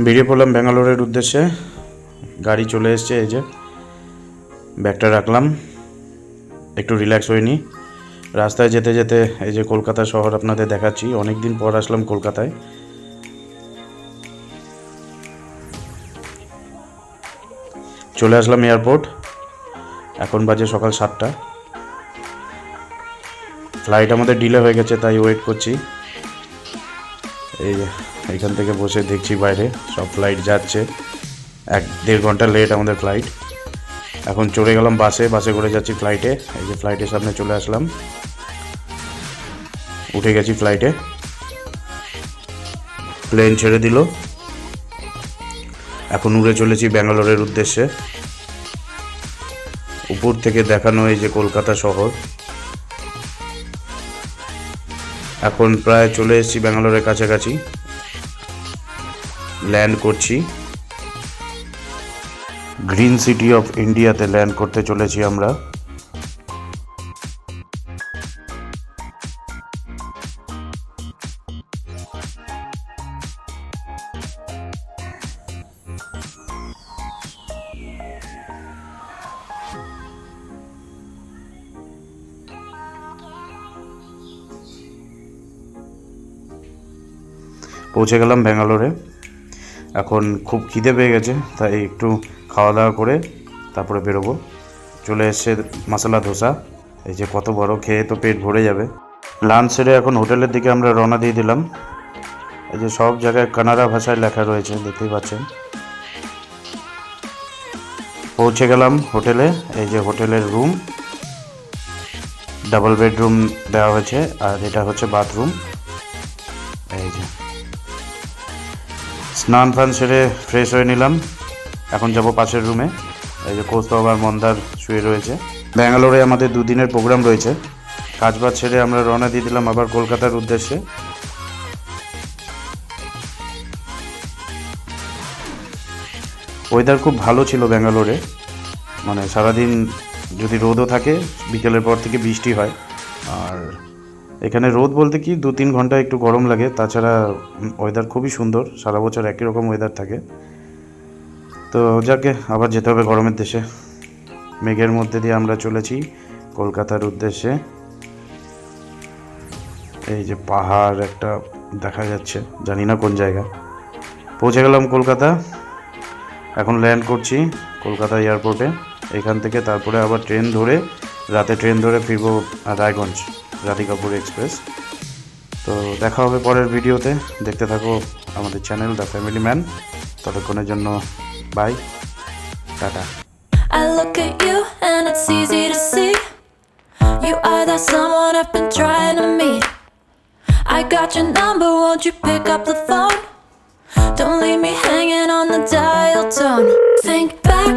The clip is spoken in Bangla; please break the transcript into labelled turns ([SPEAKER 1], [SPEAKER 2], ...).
[SPEAKER 1] বেরিয়ে পড়লাম ব্যাঙ্গালোরের উদ্দেশ্যে। গাড়ি চলে এসছে, এই যে ব্যাগটা রাখলাম, একটু রিল্যাক্স হয়নি। রাস্তায় যেতে যেতে এই যে কলকাতা শহর আপনাদের দেখাচ্ছি। অনেক দিন পর আসলাম কলকাতায়। চলে আসলাম এয়ারপোর্ট। এখন বাজে সকাল 7টা। ফ্লাইট আমাদের ডিলে হয়ে গেছে, তাই ওয়েট করছি। এই যে এখান থেকে বসে দেখছি বাইরে সব ফ্লাইট যাচ্ছে। 1-1.5 ঘন্টা লেট আমাদের ফ্লাইট। এখন চলে গেলাম বাসে করে যাচ্ছি ফ্লাইটে। এই যে ফ্লাইটের সামনে চলে আসলাম, উঠে গেছি ফ্লাইটে। প্লেন ছেড়ে দিল, এখন উড়ে চলেছি ব্যাঙ্গালোরের উদ্দেশ্যে। উপর থেকে দেখানো এই যে কলকাতা শহর। এখন প্রায় চলে এসেছি ব্যাঙ্গালোরের কাছাকাছি, ল্যান্ড করছি। গ্রিন সিটি অফ ইন্ডিয়াতে ল্যান্ড করতে চলেছি আমরা। পৌঁছে গেলাম ব্যাঙ্গালোরে। এখন খুব খিদে পেয়ে গেছে, তাই একটু খাওয়া দাওয়া করে তারপরে বেরোবো। চলে এসছে মশলা ধোসা, এই যে কত বড়, খেয়ে তো পেট ভরে যাবে। লাঞ্চ সেরে এখন হোটেলের দিকে আমরা রওনা দিয়ে দিলাম। এই যে সব জায়গায় কানাড়া ভাষায় লেখা রয়েছে, দেখতেই পাচ্ছেন। পৌঁছে গেলাম হোটেলে। এই যে হোটেলের রুম, ডাবল বেডরুম দেওয়া হয়েছে, আর এটা হচ্ছে বাথরুম। এই যে স্নান ফান সেরে ফ্রেশ হয়ে নিলাম। এখন যাব পাশের রুমে। এই যে কৌস্তব আর মন্দার শুয়ে রয়েছে। ব্যাঙ্গালোরে আমাদের 2 দিনের প্রোগ্রাম রয়েছে। কাজবাজ ছেড়ে আমরা রওনা দিয়ে দিলাম আবার কলকাতার উদ্দেশ্যে। ওয়েদার খুব ভালো ছিল ব্যাঙ্গালোরে, মানে সারাদিন যদি রোদও থাকে, বিকেলের পর থেকে বৃষ্টি হয়। আর এখানে রোদ বলতে কি 2-3 ঘন্টা একটু গরম লাগে, তাছাড়া ওয়েদার খুবই সুন্দর। সারা বছর একই রকম ওয়েদার থাকে। তো যাকে আবার যেতে হবে গরমের দেশে। মেঘের মধ্যে দিয়ে আমরা চলেছি কলকাতার উদ্দেশ্যে। এই যে পাহাড় একটা দেখা যাচ্ছে, জানি না কোন জায়গা। পৌঁছে গেলাম কলকাতা। এখন ল্যান্ড করছি কলকাতা এয়ারপোর্টে। এখান থেকে তারপরে আবার রাতে ট্রেন ধরে ফিরবো রায়গঞ্জ, রাধিকাপুর এক্সপ্রেস। তো দেখা হবে পরের ভিডিওতে। দেখতে থাকো আমাদের চ্যানেল দ্য ফ্যামিলি ম্যান। ততক্ষণের জন্য bye, tata.
[SPEAKER 2] I look at you and it's easy to see you are that someone I've been trying to meet. I got your number, won't you pick up the phone? Don't leave me hanging on the dial tone. Think back